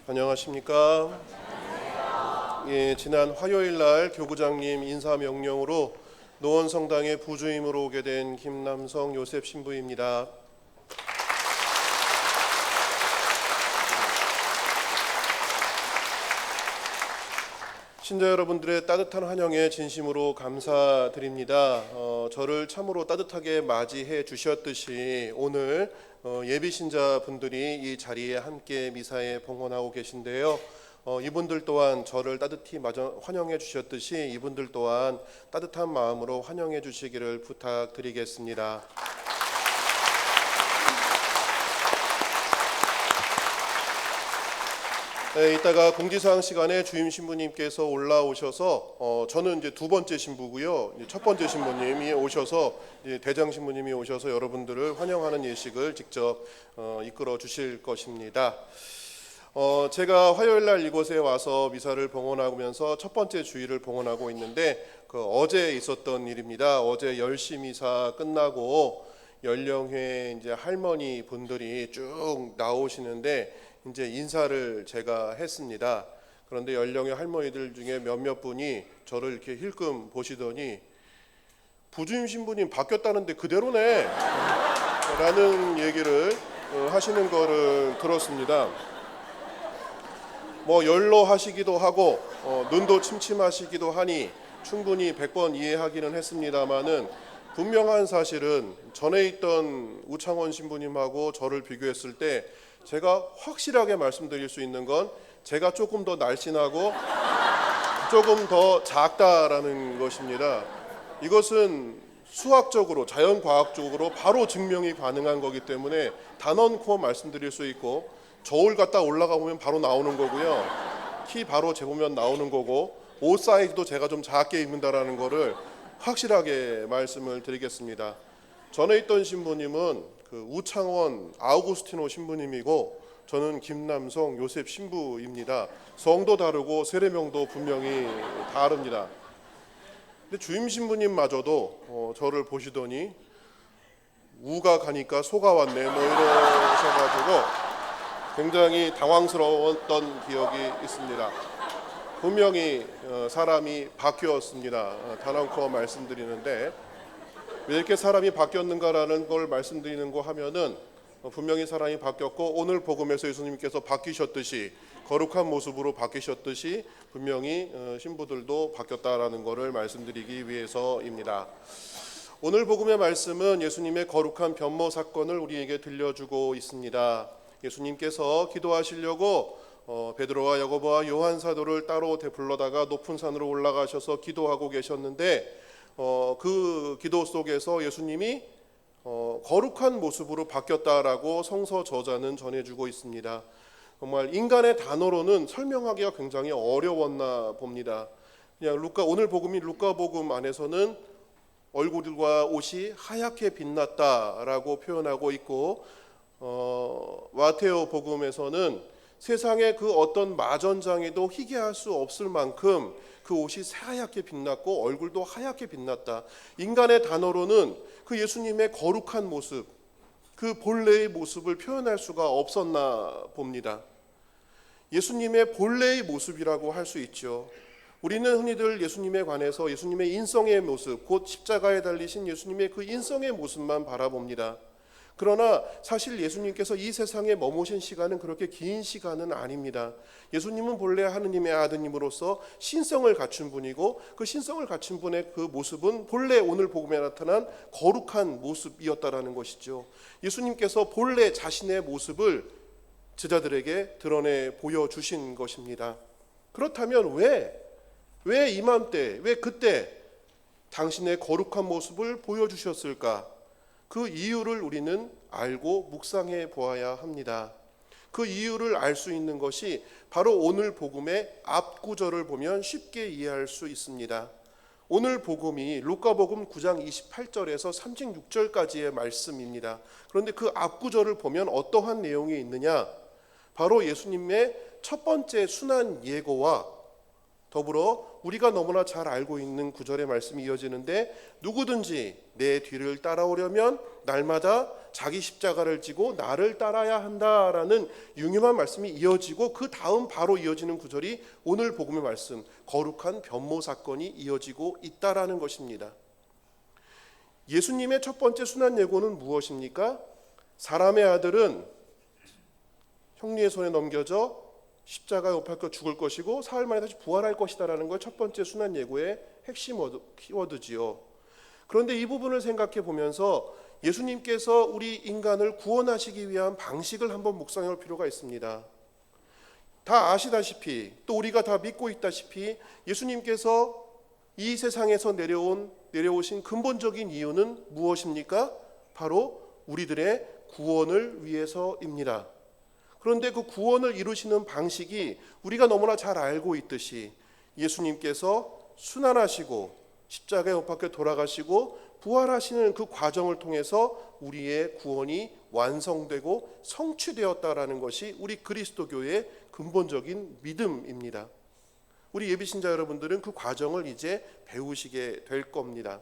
안녕하십니까? 예, 지난 화요일 날 교구장님 인사 명령으로 노원성당에 부주임으로 오게 된 김남성 요셉 신부입니다. 신자 여러분들의 따뜻한 환영에 진심으로 감사드립니다. 저를 참으로 따뜻하게 맞이해 주셨듯이 오늘 예비 신자분들이 이 자리에 함께 미사에 봉헌하고 계신데요. 이분들 또한 저를 따뜻히 환영해 주셨듯이 이분들 또한 따뜻한 마음으로 환영해 주시기를 부탁드리겠습니다. 네, 이따가 공지사항 시간에 주임 신부님께서 올라오셔서 저는 이제 두 번째 신부고요. 첫 번째 신부님이 오셔서 대장 신부님이 오셔서 여러분들을 환영하는 예식을 직접 이끌어 주실 것입니다. 제가 화요일 날 이곳에 와서 미사를 봉헌하면서 첫 번째 주일을 봉헌하고 있는데 어제 있었던 일입니다. 어제 10시 미사 끝나고 연령회 이제 할머니 분들이 쭉 나오시는데 이제 인사를 제가 했습니다. 그런데 연령회 할머니들 중에 몇몇 분이 저를 이렇게 힐끔 보시더니 부주임 신부님 바뀌었다는데 그대로네 라는 얘기를 하시는 거를 들었습니다. 뭐 연로하시기도 하고 눈도 침침하시기도 하니 충분히 100번 이해하기는 했습니다마는 분명한 사실은 전에 있던 우창원 신부님하고 저를 비교했을 때 제가 확실하게 말씀드릴 수 있는 건 제가 조금 더 날씬하고 조금 더 작다라는 것입니다. 이것은 수학적으로 자연과학적으로 바로 증명이 가능한 거기 때문에 단언코 말씀드릴 수 있고 저울 갖다 올라가 보면 바로 나오는 거고요. 키 바로 재보면 나오는 거고 옷 사이즈도 제가 좀 작게 입는다라는 거를 확실하게 말씀을 드리겠습니다. 전에 있던 신부님은 우창원 아우구스티노 신부님이고 저는 김남성 요셉 신부입니다. 성도 다르고 세례명도 분명히 다릅니다. 근데 주임 신부님마저도 저를 보시더니 우가 가니까 소가 왔네 뭐 이러셔가지고 굉장히 당황스러웠던 기억이 있습니다. 분명히 사람이 바뀌었습니다. 단언코 말씀드리는데 왜 이렇게 사람이 바뀌었는가라는 걸 말씀드리는 거 하면은 분명히 사람이 바뀌었고 오늘 복음에서 예수님께서 바뀌셨듯이 거룩한 모습으로 바뀌셨듯이 분명히 신부들도 바뀌었다라는 것을 말씀드리기 위해서입니다. 오늘 복음의 말씀은 예수님의 거룩한 변모 사건을 우리에게 들려주고 있습니다. 예수님께서 기도하시려고 베드로와 야고보와 요한 사도를 따로 불러다가 높은 산으로 올라가셔서 기도하고 계셨는데 그 기도 속에서 예수님이 거룩한 모습으로 바뀌었다라고 성서 저자는 전해주고 있습니다. 정말 인간의 단어로는 설명하기가 굉장히 어려웠나 봅니다. 그냥 오늘 복음인 루카복음 안에서는 얼굴과 옷이 하얗게 빛났다라고 표현하고 있고 마테오 복음에서는 세상의 그 어떤 마전장에도 희귀할 수 없을 만큼 그 옷이 새하얗게 빛났고 얼굴도 하얗게 빛났다. 인간의 단어로는 그 예수님의 거룩한 모습, 그 본래의 모습을 표현할 수가 없었나 봅니다. 예수님의 본래의 모습이라고 할 수 있죠. 우리는 흔히들 예수님에 관해서 예수님의 인성의 모습, 곧 십자가에 달리신 예수님의 그 인성의 모습만 바라봅니다. 그러나 사실 예수님께서 이 세상에 머무신 시간은 그렇게 긴 시간은 아닙니다. 예수님은 본래 하느님의 아드님으로서 신성을 갖춘 분이고 그 신성을 갖춘 분의 그 모습은 본래 오늘 복음에 나타난 거룩한 모습이었다라는 것이죠. 예수님께서 본래 자신의 모습을 제자들에게 드러내 보여주신 것입니다. 그렇다면 왜 이맘때, 왜 그때 당신의 거룩한 모습을 보여주셨을까? 그 이유를 우리는 알고 묵상해 보아야 합니다. 그 이유를 알 수 있는 것이 바로 오늘 복음의 앞구절을 보면 쉽게 이해할 수 있습니다. 오늘 복음이 루카복음 9장 28절에서 36절까지의 말씀입니다. 그런데 그 앞구절을 보면 어떠한 내용이 있느냐? 바로 예수님의 첫 번째 순환 예고와 더불어 우리가 너무나 잘 알고 있는 구절의 말씀이 이어지는데, 누구든지 내 뒤를 따라오려면 날마다 자기 십자가를 지고 나를 따라야 한다라는 유념한 말씀이 이어지고, 그 다음 바로 이어지는 구절이 오늘 복음의 말씀, 거룩한 변모 사건이 이어지고 있다라는 것입니다. 예수님의 첫 번째 순환 예고는 무엇입니까? 사람의 아들은 형리의 손에 넘겨져 십자가에 못 박혀 죽을 것이고 사흘 만에 다시 부활할 것이다라는 걸 첫 번째 순환 예고의 핵심 키워드지요. 그런데 이 부분을 생각해 보면서 예수님께서 우리 인간을 구원하시기 위한 방식을 한번 묵상해 볼 필요가 있습니다. 다 아시다시피, 또 우리가 다 믿고 있다시피, 예수님께서 이 세상에서 내려오신 근본적인 이유는 무엇입니까? 바로 우리들의 구원을 위해서입니다. 그런데 그 구원을 이루시는 방식이 우리가 너무나 잘 알고 있듯이 예수님께서 순환하시고 십자가에 못 박혀 돌아가시고 부활하시는 그 과정을 통해서 우리의 구원이 완성되고 성취되었다라는 것이 우리 그리스도교의 근본적인 믿음입니다. 우리 예비신자 여러분들은 그 과정을 이제 배우시게 될 겁니다.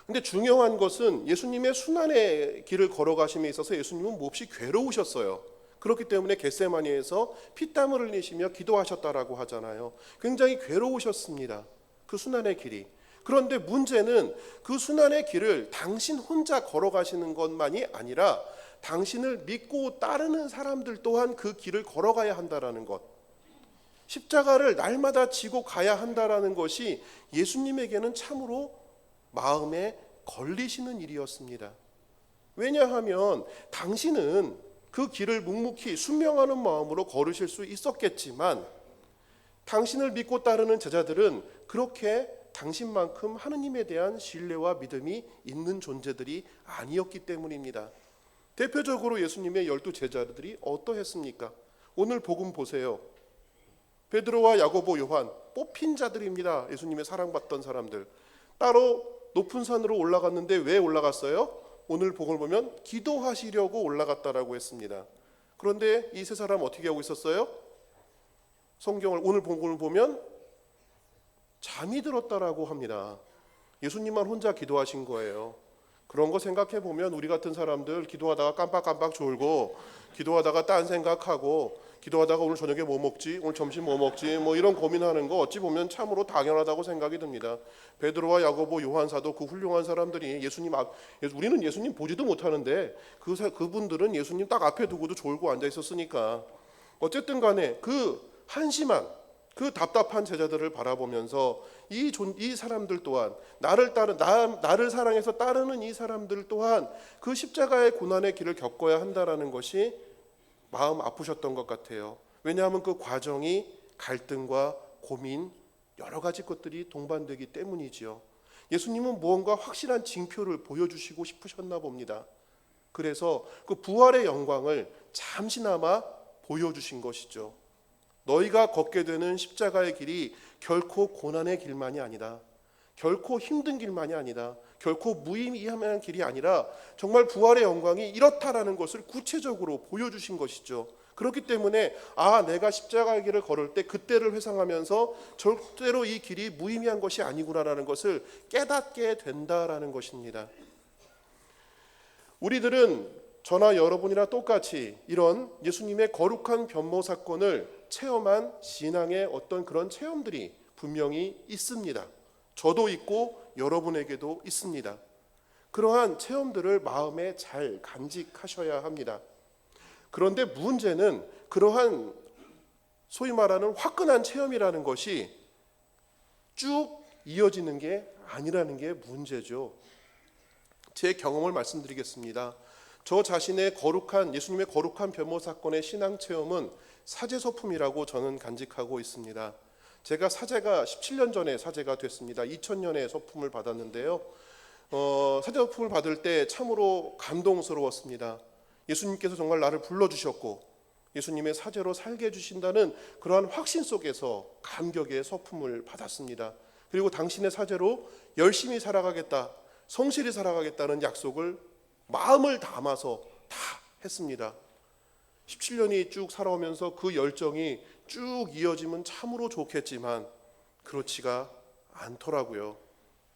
근데 중요한 것은 예수님의 순환의 길을 걸어가심에 있어서 예수님은 몹시 괴로우셨어요. 그렇기 때문에 겟세마니에서 피땀을 흘리시며 기도하셨다라고 하잖아요. 굉장히 괴로우셨습니다. 그 순환의 길이. 그런데 문제는 그 순환의 길을 당신 혼자 걸어가시는 것만이 아니라 당신을 믿고 따르는 사람들 또한 그 길을 걸어가야 한다라는 것. 십자가를 날마다 지고 가야 한다라는 것이 예수님에게는 참으로 마음에 걸리시는 일이었습니다. 왜냐하면 당신은 그 길을 묵묵히 순명하는 마음으로 걸으실 수 있었겠지만, 당신을 믿고 따르는 제자들은 그렇게 당신만큼 하느님에 대한 신뢰와 믿음이 있는 존재들이 아니었기 때문입니다. 대표적으로 예수님의 12 제자들이 어떠했습니까? 오늘 복음 보세요. 베드로와 야고보, 요한, 뽑힌 자들입니다. 예수님의 사랑받던 사람들. 따로 높은 산으로 올라갔는데 왜 올라갔어요? 오늘 복음을 보면 기도하시려고 올라갔다라고 했습니다. 그런데 이 세 사람 어떻게 하고 있었어요? 성경을 오늘 복음을 보면 잠이 들었다라고 합니다. 예수님만 혼자 기도하신 거예요. 그런 거 생각해 보면 우리 같은 사람들 기도하다가 깜빡깜빡 졸고, 기도하다가 딴 생각하고, 기도하다가 오늘 저녁에 뭐 먹지, 오늘 점심 뭐 먹지, 뭐 이런 고민하는 거 어찌 보면 참으로 당연하다고 생각이 듭니다. 베드로와 야고보, 요한사도 그 훌륭한 사람들이 우리는 예수님 보지도 못하는데 그분들은 예수님 딱 앞에 두고도 졸고 앉아 있었으니까, 어쨌든 간에 그 한심한 그 답답한 제자들을 바라보면서 이 사람들 또한 나를 사랑해서 따르는 이 사람들 또한 그 십자가의 고난의 길을 겪어야 한다라는 것이 마음 아프셨던 것 같아요. 왜냐하면 그 과정이 갈등과 고민, 여러 가지 것들이 동반되기 때문이지요. 예수님은 무언가 확실한 징표를 보여주시고 싶으셨나 봅니다. 그래서 그 부활의 영광을 잠시나마 보여주신 것이죠. 너희가 걷게 되는 십자가의 길이 결코 고난의 길만이 아니다. 결코 힘든 길만이 아니다. 결코 무의미한 길이 아니라 정말 부활의 영광이 이렇다라는 것을 구체적으로 보여주신 것이죠. 그렇기 때문에 내가 십자가의 길을 걸을 때 그때를 회상하면서 절대로 이 길이 무의미한 것이 아니구나라는 것을 깨닫게 된다라는 것입니다. 우리들은 저나 여러분이나 똑같이 이런 예수님의 거룩한 변모 사건을 체험한 신앙의 어떤 그런 체험들이 분명히 있습니다. 저도 있고 여러분에게도 있습니다. 그러한 체험들을 마음에 잘 간직하셔야 합니다. 그런데 문제는 그러한 소위 말하는 화끈한 체험이라는 것이 쭉 이어지는 게 아니라는 게 문제죠. 제 경험을 말씀드리겠습니다. 저 자신의 예수님의 거룩한 변모 사건의 신앙 체험은 사제서품이라고 저는 간직하고 있습니다. 제가 사제가 17년 전에 사제가 됐습니다. 2000년에 서품을 받았는데요. 사제서품을 받을 때 참으로 감동스러웠습니다. 예수님께서 정말 나를 불러주셨고 예수님의 사제로 살게 해주신다는 그러한 확신 속에서 감격의 서품을 받았습니다. 그리고 당신의 사제로 열심히 살아가겠다, 성실히 살아가겠다는 약속을 마음을 담아서 다 했습니다. 17년이 쭉 살아오면서 그 열정이 쭉 이어지면 참으로 좋겠지만 그렇지가 않더라고요.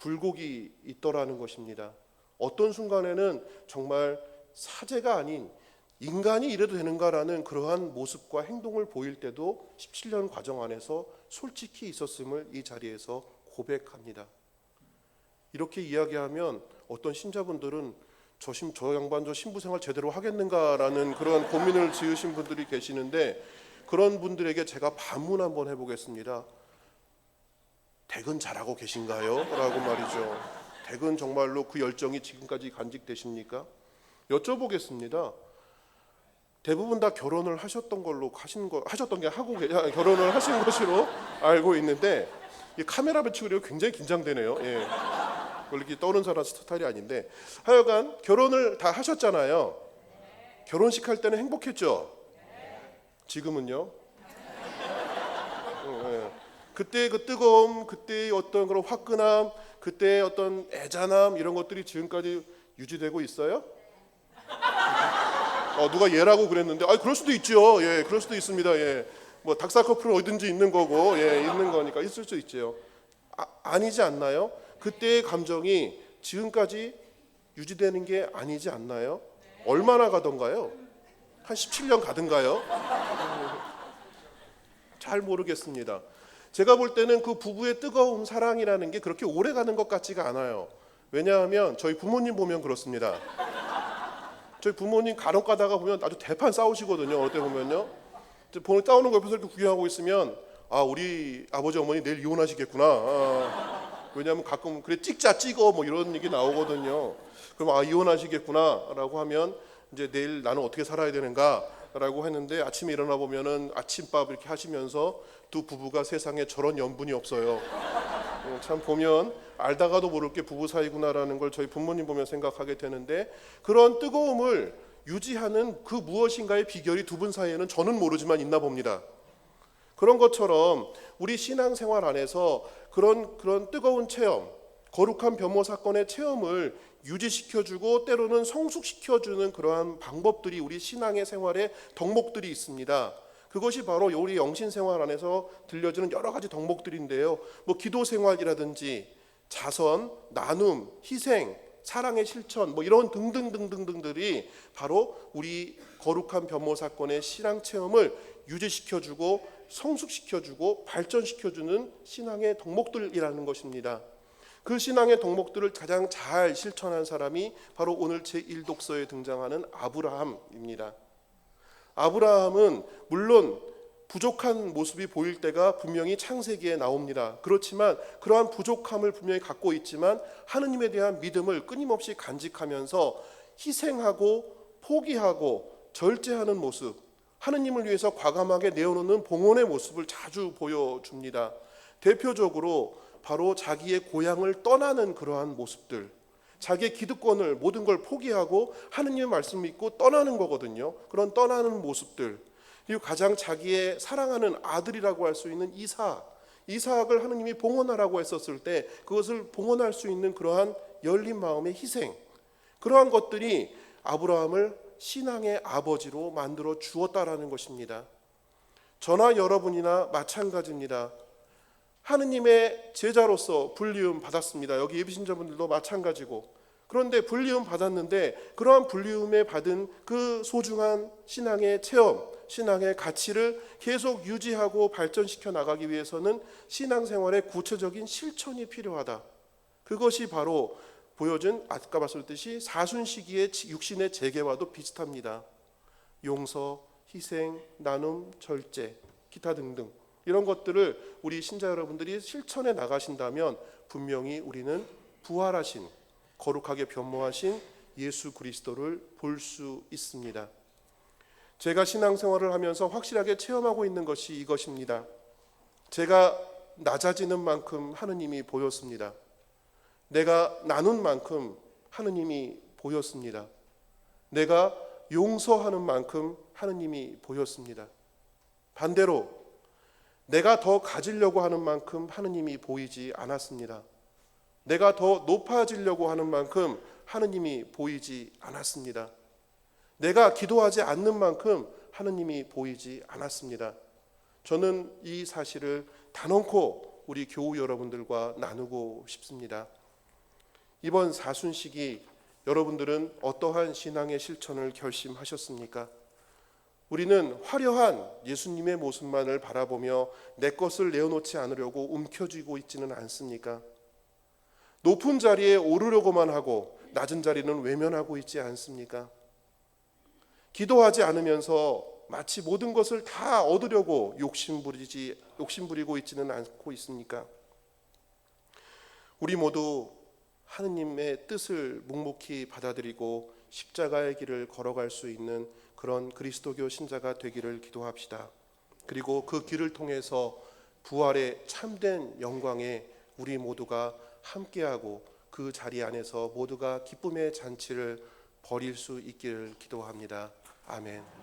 굴곡이 있더라는 것입니다. 어떤 순간에는 정말 사제가 아닌 인간이 이래도 되는가라는 그러한 모습과 행동을 보일 때도 17년 과정 안에서 솔직히 있었음을 이 자리에서 고백합니다. 이렇게 이야기하면 어떤 신자분들은 저 양반 저 신부 생활 제대로 하겠는가라는 그런 고민을 지으신 분들이 계시는데, 그런 분들에게 제가 반문 한번 해보겠습니다. 댁은 잘하고 계신가요? 라고 말이죠. 댁은 정말로 그 열정이 지금까지 간직되십니까? 여쭤보겠습니다. 대부분 다 결혼을 하셨던 걸로 결혼을 하신 것으로 알고 있는데, 이 카메라 비추기로 굉장히 긴장되네요. 예. 원래 이렇게 떠오른 사람 스타일이 아닌데, 하여간 결혼을 다 하셨잖아요. 결혼식 할 때는 행복했죠? 지금은요? 예. 그때 그 뜨거움, 그때의 어떤 그런 화끈함, 그때의 어떤 애잔함, 이런 것들이 지금까지 유지되고 있어요? 누가 예라고 그랬는데, 그럴 수도 있죠. 예, 그럴 수도 있습니다. 예, 뭐 닭살 커플은 어디든지 있는 거고, 예, 있는 거니까 있을 수 있죠. 아니지 않나요? 그때의 감정이 지금까지 유지되는 게 아니지 않나요? 얼마나 가던가요? 한 17년 가든가요? 잘 모르겠습니다. 제가 볼 때는 그 부부의 뜨거운 사랑이라는 게 그렇게 오래 가는 것 같지가 않아요. 왜냐하면 저희 부모님 보면 그렇습니다. 저희 부모님 간혹 가다가 보면 아주 대판 싸우시거든요. 어느 때 보면요. 보는 싸우는 거 옆에서 이렇게 구경하고 있으면 우리 아버지 어머니 내일 이혼하시겠구나. 왜냐하면 가끔 그래 찍어 뭐 이런 얘기 나오거든요. 그럼 이혼하시겠구나라고 하면 이제 내일 나는 어떻게 살아야 되는가라고 했는데, 아침에 일어나 보면은 아침밥 이렇게 하시면서 두 부부가 세상에 저런 연분이 없어요. 참 보면 알다가도 모를 게 부부 사이구나라는 걸 저희 부모님 보면 생각하게 되는데, 그런 뜨거움을 유지하는 그 무엇인가의 비결이 두 분 사이에는 저는 모르지만 있나 봅니다. 그런 것처럼 우리 신앙생활 안에서 그런 뜨거운 체험, 거룩한 변모 사건의 체험을 유지시켜주고 때로는 성숙시켜주는 그러한 방법들이 우리 신앙의 생활에 덕목들이 있습니다. 그것이 바로 우리 영신생활 안에서 들려주는 여러 가지 덕목들인데요. 뭐 기도 생활이라든지 자선, 나눔, 희생, 사랑의 실천, 뭐 이런 등등등등등들이 바로 우리 거룩한 변모 사건의 신앙 체험을 유지시켜주고 성숙시켜주고 발전시켜주는 신앙의 덕목들이라는 것입니다. 그 신앙의 덕목들을 가장 잘 실천한 사람이 바로 오늘 제1독서에 등장하는 아브라함입니다. 아브라함은 물론 부족한 모습이 보일 때가 분명히 창세기에 나옵니다. 그렇지만 그러한 부족함을 분명히 갖고 있지만 하느님에 대한 믿음을 끊임없이 간직하면서 희생하고 포기하고 절제하는 모습, 하느님을 위해서 과감하게 내어놓는 봉헌의 모습을 자주 보여줍니다. 대표적으로 바로 자기의 고향을 떠나는 그러한 모습들, 자기의 기득권을 모든 걸 포기하고 하느님의 말씀을 믿고 떠나는 거거든요. 그런 떠나는 모습들, 그리고 가장 자기의 사랑하는 아들이라고 할 수 있는 이삭을 하느님이 봉헌하라고 했었을 때 그것을 봉헌할 수 있는 그러한 열린 마음의 희생, 그러한 것들이 아브라함을 신앙의 아버지로 만들어 주었다라는 것입니다. 저나 여러분이나 마찬가지입니다. 하느님의 제자로서 불리움 받았습니다. 여기 예비신자분들도 마찬가지고, 그런데 불리움 받았는데 그러한 불리움에 받은 그 소중한 신앙의 체험, 신앙의 가치를 계속 유지하고 발전시켜 나가기 위해서는 신앙생활의 구체적인 실천이 필요하다. 그것이 바로 보여준 아까 봤듯이 사순시기의 육신의 재개와도 비슷합니다. 용서, 희생, 나눔, 절제, 기타 등등 이런 것들을 우리 신자 여러분들이 실천해 나가신다면 분명히 우리는 부활하신, 거룩하게 변모하신 예수 그리스도를 볼 수 있습니다. 제가 신앙생활을 하면서 확실하게 체험하고 있는 것이 이것입니다. 제가 낮아지는 만큼 하느님이 보였습니다. 내가 나눈 만큼 하느님이 보였습니다. 내가 용서하는 만큼 하느님이 보였습니다. 반대로 내가 더 가지려고 하는 만큼 하느님이 보이지 않았습니다. 내가 더 높아지려고 하는 만큼 하느님이 보이지 않았습니다. 내가 기도하지 않는 만큼 하느님이 보이지 않았습니다. 저는 이 사실을 단언코 우리 교우 여러분들과 나누고 싶습니다. 이번 사순시기 여러분들은 어떠한 신앙의 실천을 결심하셨습니까? 우리는 화려한 예수님의 모습만을 바라보며 내 것을 내어놓지 않으려고 움켜쥐고 있지는 않습니까? 높은 자리에 오르려고만 하고 낮은 자리는 외면하고 있지 않습니까? 기도하지 않으면서 마치 모든 것을 다 얻으려고 욕심부리고 있지는 않고 있습니까? 우리 모두 하느님의 뜻을 묵묵히 받아들이고 십자가의 길을 걸어갈 수 있는 그런 그리스도교 신자가 되기를 기도합시다. 그리고 그 길을 통해서 부활의 참된 영광에 우리 모두가 함께하고 그 자리 안에서 모두가 기쁨의 잔치를 벌일 수 있기를 기도합니다. 아멘.